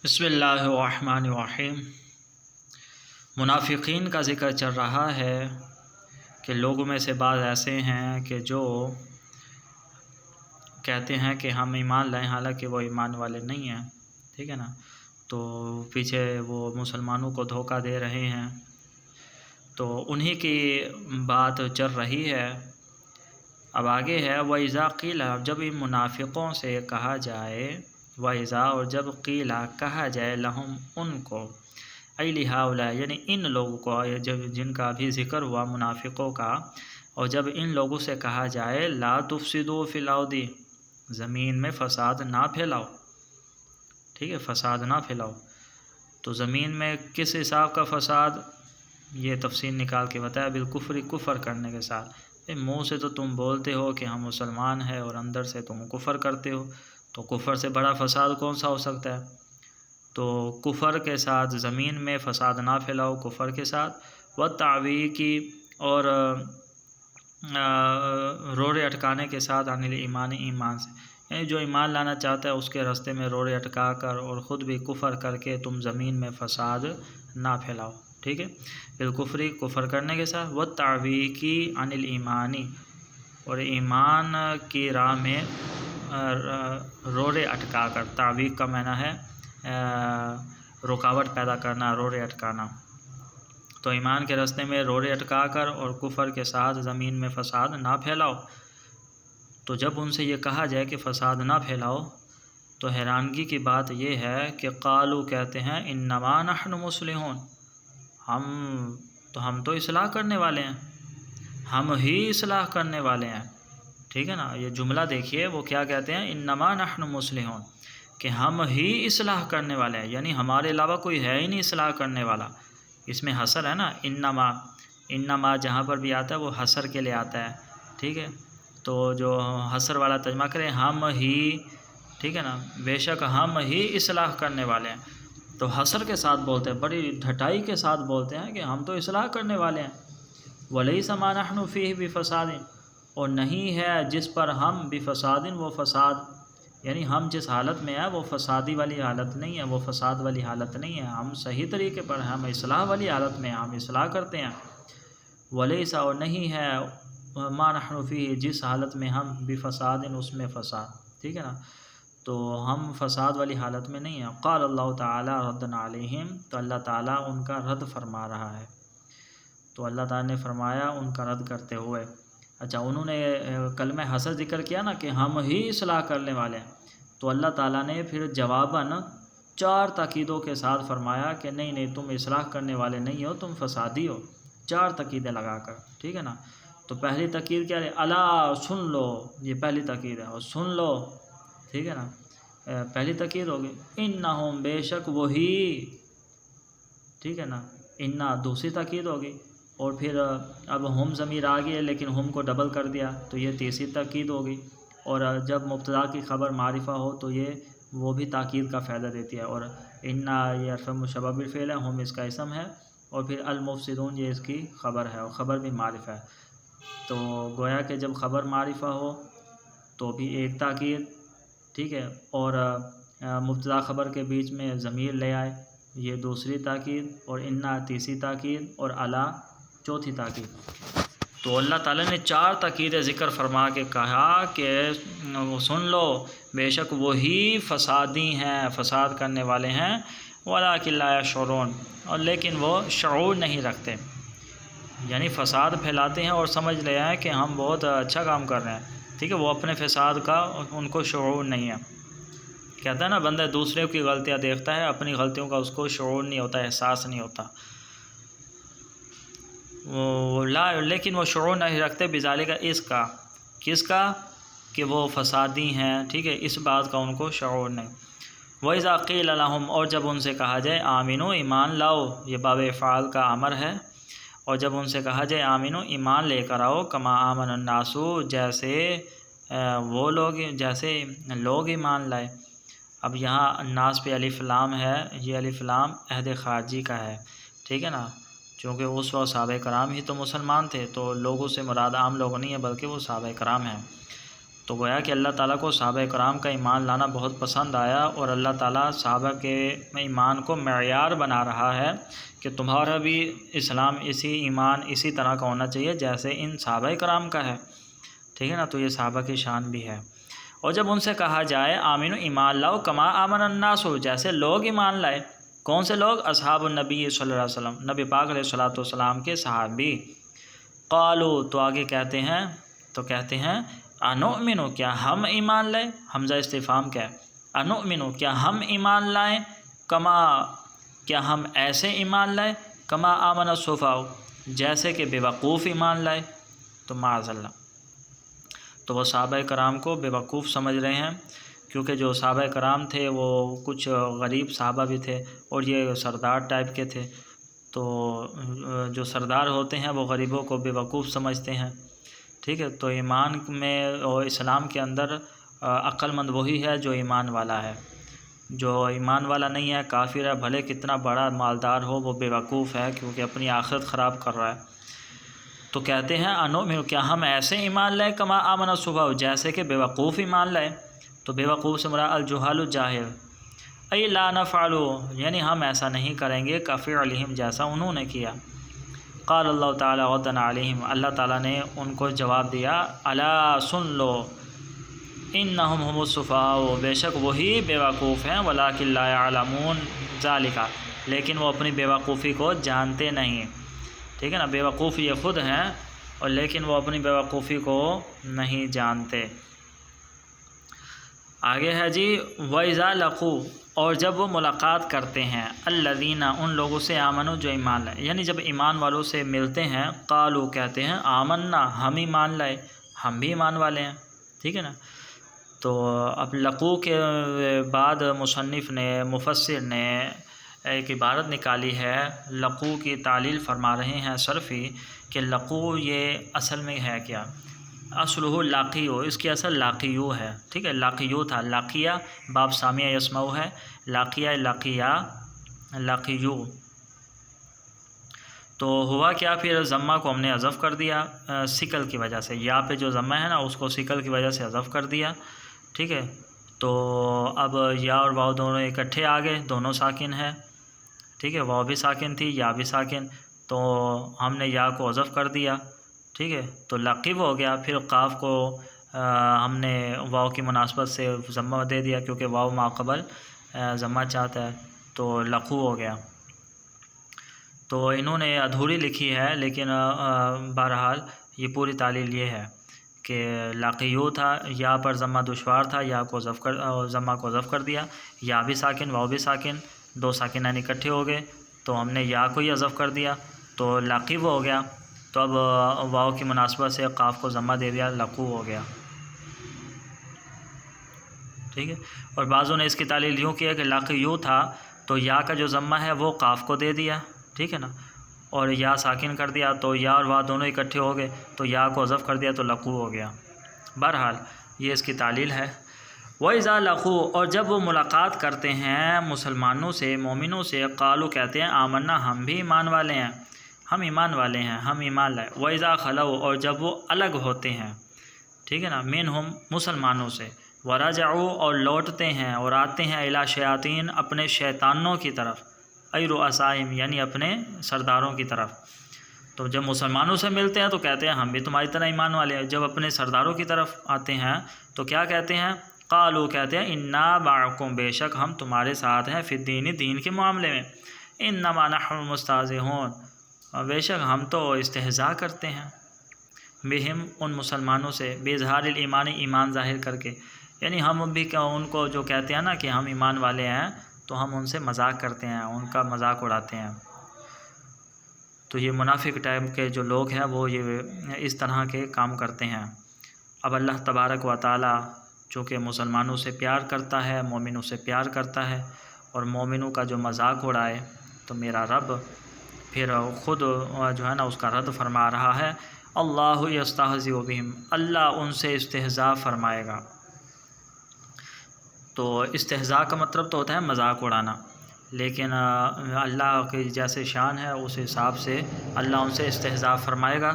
بسم اللہ الرحمن الرحیم۔ منافقین کا ذکر چل رہا ہے کہ لوگوں میں سے بعض ایسے ہیں کہ جو کہتے ہیں کہ ہم ایمان لائیں، حالانکہ وہ ایمان والے نہیں ہیں، ٹھیک ہے نا۔ تو پیچھے وہ مسلمانوں کو دھوکہ دے رہے ہیں، تو انہی کی بات چل رہی ہے۔ اب آگے ہے وَإِذَا قِيلَ، جب ان منافقوں سے کہا جائے، وَإِذَا، اور جب قیل کہا جائے، لہم ان کو، اَيْ لِهَؤُلَاءِ، یعنی ان لوگوں کو، جن کا بھی ذکر ہوا منافقوں کا، اور جب ان لوگوں سے کہا جائے لا تفسدوا فی الارض، زمین میں فساد نہ پھیلاؤ، ٹھیک ہے، فساد نہ پھیلاؤ، تو زمین میں کس حساب کا فساد، یہ تفصیل نکال کے بتایا، بالکفر، کفر کرنے کے ساتھ۔ منہ سے تو تم بولتے ہو کہ ہم مسلمان ہیں اور اندر سے تم کفر کرتے ہو، تو کفر سے بڑا فساد کون سا ہو سکتا ہے؟ تو کفر کے ساتھ زمین میں فساد نہ پھیلاؤ، کفر کے ساتھ، والتعویقی، اور روڑے اٹکانے کے ساتھ، عن الایمان، ایمان سے، یعنی جو ایمان لانا چاہتا ہے اس کے راستے میں روڑے اٹکا کر اور خود بھی کفر کر کے تم زمین میں فساد نہ پھیلاؤ، ٹھیک ہے، بالکفری، کفر کرنے کے ساتھ، والتعویقی عن الایمان، اور ایمان کی راہ میں روڑے اٹکا کر، تعویق کا معنی ہے رکاوٹ پیدا کرنا، روڑے اٹکانا، تو ایمان کے راستے میں روڑے اٹکا کر اور کفر کے ساتھ زمین میں فساد نہ پھیلاؤ۔ تو جب ان سے یہ کہا جائے کہ فساد نہ پھیلاؤ، تو حیرانگی کی بات یہ ہے کہ قالو، کہتے ہیں، انما نحن مصلحون، ہم تو اصلاح کرنے والے ہیں، ہم ہی اصلاح کرنے والے ہیں، ٹھیک ہے نا۔ یہ جملہ دیکھیے، وہ کیا کہتے ہیں، انما نحن مصلحون، کہ ہم ہی اصلاح کرنے والے ہیں، یعنی ہمارے علاوہ کوئی ہے ہی نہیں اصلاح کرنے والا۔ اس میں حصر ہے نا، انما جہاں پر بھی آتا ہے وہ حصر کے لیے آتا ہے، ٹھیک ہے، تو جو حصر والا ترجمہ کریں، ہم ہی، ٹھیک ہے نا، بے شک ہم ہی اصلاح کرنے والے ہیں، تو حصر کے ساتھ بولتے ہیں، بڑی ڈھٹائی کے ساتھ بولتے ہیں کہ ہم تو اصلاح کرنے والے ہیں۔ وَلَيْسَ مَا نَحْنُ فِيهِ بِفَسَادٍ، اور نہیں ہے جس پر ہم، بفساد، وہ فساد، یعنی ہم جس حالت میں ہیں وہ فسادی والی حالت نہیں ہے، وہ فساد والی حالت نہیں ہے، ہم صحیح طریقے پر ہیں، ہم اصلاح والی حالت میں ہیں، ہم اصلاح کرتے ہیں۔ وَلَيْسَ، اور نہیں ہے، مَا نَحْنُ فِيهِ، جس حالت میں ہم، بفساد، اس میں فساد، ٹھیک ہے نا، تو ہم فساد والی حالت میں نہیں ہیں۔ قال اللہ تعالیٰ ردًا علیہم، تو اللہ تعالیٰ ان کا رد فرما رہا ہے، تو اللہ تعالیٰ نے فرمایا ان کا رد کرتے ہوئے، اچھا، انہوں نے کلمہ حسر ذکر کیا نا کہ ہم ہی اصلاح کرنے والے ہیں، تو اللہ تعالیٰ نے پھر جواباً 4 تاکیدوں کے ساتھ فرمایا کہ نہیں تم اصلاح کرنے والے نہیں ہو، تم فسادی ہو، 4 تاکیدیں لگا کر، ٹھیک ہے نا۔ تو پہلی تاکید کیا ہے، الا، سن لو، یہ پہلی تاکید ہے، اور سن لو، ٹھیک ہے نا، پہلی تاکید ہوگی، انہم، بے شک وہی، ٹھیک ہے نا، انا دوسری تاکید ہوگی، اور پھر اب ہم ضمیر آ گئی ہے لیکن ہم کو ڈبل کر دیا تو یہ تیسری تاکید ہوگی، اور جب مبتدا کی خبر معرفہ ہو تو یہ وہ بھی تاکید کا فائدہ دیتی ہے، اور انا یہ حرف مشبہ بالفعل ہے، ہم اس کا اسم ہے، اور پھر المفسدون یہ اس کی خبر ہے، اور خبر بھی معرفہ ہے، تو گویا کہ جب خبر معرفہ ہو تو بھی ایک تاکید، ٹھیک ہے، اور مبتدا خبر کے بیچ میں ضمیر لے آئے، یہ دوسری تاکید، اور انا تیسری تاکید، اور الا چوتھی تاکید۔ تو اللہ تعالیٰ نے 4 تاکید ذکر فرما کے کہا کہ سن لو، بے شک وہی فسادی ہیں، فساد کرنے والے ہیں، وَلَٰكِن لَا يَشْعُرُونَ، اور لیکن وہ شعور نہیں رکھتے، یعنی فساد پھیلاتے ہیں اور سمجھ لے ہیں کہ ہم بہت اچھا کام کر رہے ہیں، ٹھیک ہے، وہ اپنے فساد کا ان کو شعور نہیں ہے۔ کہتا ہے نا، بندہ دوسرے کی غلطیاں دیکھتا ہے، اپنی غلطیوں کا اس کو شعور نہیں ہوتا، احساس نہیں ہوتا، لیکن وہ شعور نہیں رکھتے، بذالک، اس کا، کس کا، کہ وہ فسادی ہیں، ٹھیک ہے، اس بات کا ان کو شعور نہیں۔ وَإِذَا قِيلَ لَهُمْ، اور جب ان سے کہا جائے، آمنوا، ایمان لاؤ، یہ باب افعال کا امر ہے، اور جب ان سے کہا جائے آمنوا، ایمان لے کر آؤ، کما آمن الناس، جیسے وہ لوگ، جیسے لوگ ایمان لائے۔ اب یہاں الناس پہ الف لام ہے، یہ الف لام عہد خارجی کا ہے، ٹھیک ہے نا، چونکہ اس وقت صحابہ کرام ہی تو مسلمان تھے، تو لوگوں سے مراد عام لوگ نہیں ہے بلکہ وہ صحابہ کرام ہیں۔ تو گویا کہ اللہ تعالیٰ کو صحابہ کرام کا ایمان لانا بہت پسند آیا، اور اللہ تعالیٰ صحابہ کے ایمان کو معیار بنا رہا ہے کہ تمہارا بھی اسلام ایمان اسی طرح کا ہونا چاہیے جیسے ان صحابہ کرام کا ہے، ٹھیک ہے نا۔ تو یہ صحابہ کی شان بھی ہے۔ اور جب ان سے کہا جائے آمینو ایمان لاؤ کما آمن الناس، جیسے لوگ ایمان لائے، کون سے لوگ؟ اصحاب النبی صلی اللہ علیہ وسلم، نبی پاک علیہ الصلوۃ والسلام کے صحابی۔ قالو، تو آگے کہتے ہیں انؤمنو، کیا ہم ایمان لائیں؟ حمزہ استفہام کیا ہے؟ انؤمنو، کیا ہم ایمان لائیں؟ کما، کیا ہم ایسے ایمان لائیں؟ کما آمن السفہاء، جیسے کہ بے وقوف ایمان لائے۔ تو معاذ اللہ، تو وہ صحابہ کرام کو بے وقوف سمجھ رہے ہیں، کیونکہ جو صحابہ کرام تھے وہ کچھ غریب صحابہ بھی تھے اور یہ سردار ٹائپ کے تھے، تو جو سردار ہوتے ہیں وہ غریبوں کو بے وقوف سمجھتے ہیں، ٹھیک ہے۔ تو ایمان میں اور اسلام کے اندر عقل مند وہی ہے جو ایمان والا ہے، جو ایمان والا نہیں ہے، کافر ہے، بھلے کتنا بڑا مالدار ہو، وہ بے وقوف ہے کیونکہ اپنی آخرت خراب کر رہا ہے۔ تو کہتے ہیں انؤمن، کیا ہم ایسے ایمان لائیں کما آمن السفہاء، جیسے کہ بے وقوف ایمان لائے۔ تو بے وقوف سے مراد الجہال الجاہل، ای لا نفعل، یعنی ہم ایسا نہیں کریں گے کفعلہم، جیسا انہوں نے کیا۔ قال اللہ تعالیٰ ردا علیہم، اللہ تعالیٰ نے ان کو جواب دیا، الا سن لو، انہم هم السفہاء، بے شک وہی بے وقوف ہیں، ولکن لا یعلمون ذالک، لیکن وہ اپنی بے وقوفی کو جانتے نہیں، ٹھیک ہے نا۔ بے وقوف یہ خود ہیں، اور لیکن وہ اپنی بے وقوفی کو نہیں جانتے۔ آگے ہے جی وَإِذَا لَقُوا، اور جب وہ ملاقات کرتے ہیں، الذین، ان لوگوں سے، آمنوا، جو ایمان لائے، یعنی جب ایمان والوں سے ملتے ہیں، قالوا، کہتے ہیں، آمنا، ہم ایمان لائے، ہم بھی ایمان والے ہیں، ٹھیک ہے نا۔ تو اب لقو کے بعد مصنف نے، مفسر نے ایک عبارت نکالی ہے، لقو کی تعلیل فرما رہے ہیں صرفی کہ لقو یہ اصل میں ہے کیا؟ اصلہ لاقیو، اس کی اصل لاقیو ہے، ٹھیک ہے، لاقیو تھا، لاقیہ باب سامع یسمعو ہے، لاقیہ لاقیہ لاقیو۔ تو ہوا کیا، پھر ضمہ کو ہم نے حذف کر دیا سکل کی وجہ سے، یا پہ جو ضمہ ہے نا اس کو سکل کی وجہ سے حذف کر دیا، ٹھیک ہے۔ تو اب یا اور واو دونوں اکٹھے آ گئے، دونوں ساکن ہے، ٹھیک ہے، واو بھی ساکن تھی، یا بھی ساکن، تو ہم نے یا کو حذف کر دیا، ٹھیک ہے، تو لقب ہو گیا۔ پھر قاف کو ہم نے واو کی مناسبت سے ضمہ دے دیا، کیونکہ واو ما قبل ضمہ چاہتا ہے، تو لقو ہو گیا۔ تو انہوں نے ادھوری لکھی ہے، لیکن بہرحال یہ پوری تعلیل یہ ہے کہ لاقیو تھا، یا پر ضمہ دشوار تھا، یا کو ضمہ کو حذف کر دیا، یا بھی ساکن واو بھی ساکن، دو ساکنین اکٹھے ہو گئے، تو ہم نے یا کو ہی حذف کر دیا، تو لاقب ہو گیا۔ تو اب واو کی مناسبت سے قاف کو ضمہ دے دیا، لقو ہو گیا، ٹھیک ہے۔ اور بعضوں نے اس کی تعلیل یوں کیا کہ لاقیو تھا تو یا کا جو ضمہ ہے وہ قاف کو دے دیا، ٹھیک ہے نا، اور یا ساکن کر دیا، تو یا اور واو دونوں اکٹھے ہو گئے، تو یا کو حذف کر دیا، تو لقو ہو گیا۔ بہرحال یہ اس کی تعلیل ہے۔ وَإِذَا لَقُوا، اور جب وہ ملاقات کرتے ہیں مسلمانوں سے، مومنوں سے، قالوا، کہتے ہیں، آمنا، ہم بھی ایمان والے ہیں، ہم ایمان والے ہیں، ہم ایمان لائے۔ وَإِذَا خَلَوْا، اور جب وہ الگ ہوتے ہیں، ٹھیک ہے نا، مِنْهُمْ، مسلمانوں سے، وَرَجَعُوا، اور لوٹتے ہیں اور آتے ہیں، إِلَى شَيَاطِينَ، اپنے شیطانوں کی طرف، أَيْ رُؤَسَائِهِمْ، یعنی اپنے سرداروں کی طرف۔ تو جب مسلمانوں سے ملتے ہیں تو کہتے ہیں ہم بھی تمہاری طرح ایمان والے ہیں، جب اپنے سرداروں کی طرف آتے ہیں تو کیا کہتے ہیں؟ قالوا، کہتے ہیں، انا معکم، بے شک ہم تمہارے ساتھ ہیں، فی الدین، دین کے معاملے میں، انما نحن مستہزئون، بے شک ہم تو استہزاء کرتے ہیں، بہم، ان مسلمانوں سے، باظہار الایمان، ایمان ظاہر کر کے، یعنی ہم بھی ان کو جو کہتے ہیں نا کہ ہم ایمان والے ہیں، تو ہم ان سے مذاق کرتے ہیں، ان کا مذاق اڑاتے ہیں۔ تو یہ منافق ٹائپ کے جو لوگ ہیں وہ یہ اس طرح کے کام کرتے ہیں۔ اب اللہ تبارک و تعالی چونکہ مسلمانوں سے پیار کرتا ہے، مومنوں سے پیار کرتا ہے، اور مومنوں کا جو مذاق اڑائے تو میرا رب پھر خود جو ہے نا اس کا رد فرما رہا ہے، اللہ یستہزئ بہم، اللہ ان سے استہزاء فرمائے گا۔ تو استہزاء کا مطلب تو ہوتا ہے مذاق اڑانا، لیکن اللہ کی جیسے شان ہے اس حساب سے اللہ ان سے استہزاء فرمائے گا،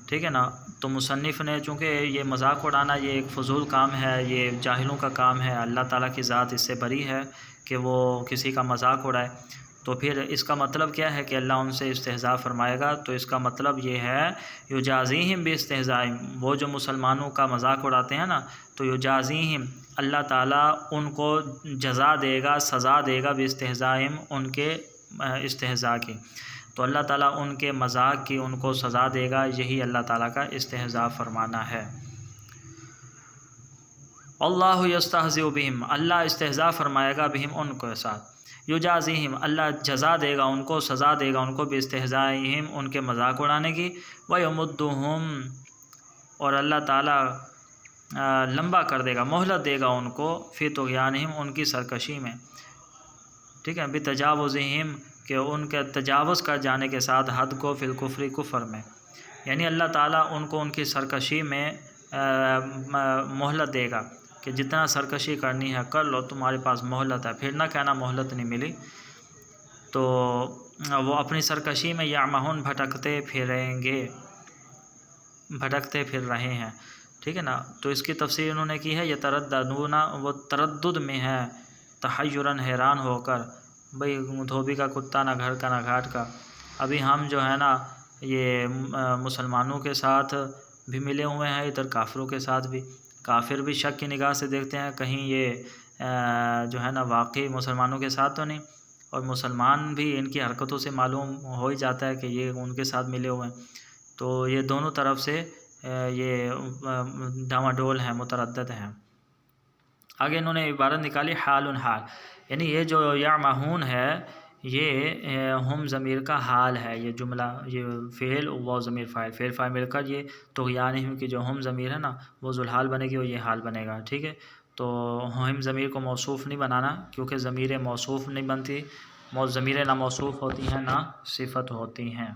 ٹھیک ہے نا۔ تو مصنف نے چونکہ یہ مذاق اڑانا یہ ایک فضول کام ہے، یہ جاہلوں کا کام ہے، اللہ تعالیٰ کی ذات اس سے بری ہے کہ وہ کسی کا مذاق اڑائے، تو پھر اس کا مطلب کیا ہے کہ اللہ ان سے استہزاء فرمائے گا؟ تو اس کا مطلب یہ ہے یجازیہم باستہزائہم، وہ جو مسلمانوں کا مذاق اڑاتے ہیں نا، تو یجازیہم، اللہ تعالیٰ ان کو جزا دے گا، سزا دے گا، باستہزائہم، ان کے استہزاء کی، تو اللہ تعالیٰ ان کے مذاق کی ان کو سزا دے گا، یہی اللہ تعالیٰ کا استہزاء فرمانا ہے۔ اللہ یستہزئ بہم، اللہ استہزاء فرمائے گا بہم ان کے ساتھ، یجازیہم، اللہ جزا دے گا ان کو، سزا دے گا ان کو، باستہزائہم، ان کے مذاق اڑانے کی، ویمدہم، اور اللہ تعالیٰ لمبا کر دے گا، مہلت دے گا ان کو، فی طغیانہم، ان کی سرکشی میں، ٹھیک ہے، بتجاوزہم، کہ ان کے تجاوز کر جانے کے ساتھ حد کو، فی الکفر، کفر میں، یعنی اللہ تعالیٰ ان کو ان کی سرکشی میں مہلت دے گا کہ جتنا سرکشی کرنی ہے کر لو، تمہارے پاس مہلت ہے، پھر نہ کہنا مہلت نہیں ملی، تو وہ اپنی سرکشی میں یعمہون، بھٹکتے پھریں گے، بھٹکتے پھر رہے ہیں، ٹھیک ہے نا۔ تو اس کی تفسیر انہوں نے کی ہے یترددون، وہ تردد میں ہے، تحیراً، حیران ہو کر، بھئی دھوبی کا کتا، نہ گھر کا نہ گھاٹ کا، ابھی ہم جو ہے نا یہ مسلمانوں کے ساتھ بھی ملے ہوئے ہیں، ادھر کافروں کے ساتھ بھی، کافر بھی شک کی نگاہ سے دیکھتے ہیں کہیں یہ جو ہے نا واقعی مسلمانوں کے ساتھ تو نہیں، اور مسلمان بھی ان کی حرکتوں سے معلوم ہو ہی جاتا ہے کہ یہ ان کے ساتھ ملے ہوئے ہیں، تو یہ دونوں طرف سے یہ ڈاواڈول ہیں، متردد ہیں۔ آگے انہوں نے عبارت نکالی حال، یعنی یہ جو یعمہون ہے یہ ہم ضمیر کا حال ہے، یہ جملہ، یہ فعل و ضمیر فاعل، فعل فاعل مل کر یہ طغیانہم کی جو ہم ضمیر ہے نا وہ ذوالحال بنے گی اور یہ حال بنے گا، ٹھیک ہے۔ تو ہم ضمیر کو موصوف نہیں بنانا، کیونکہ ضمیر موصوف نہیں بنتی، ضمیر نہ موصوف ہوتی ہیں نہ صفت ہوتی ہیں۔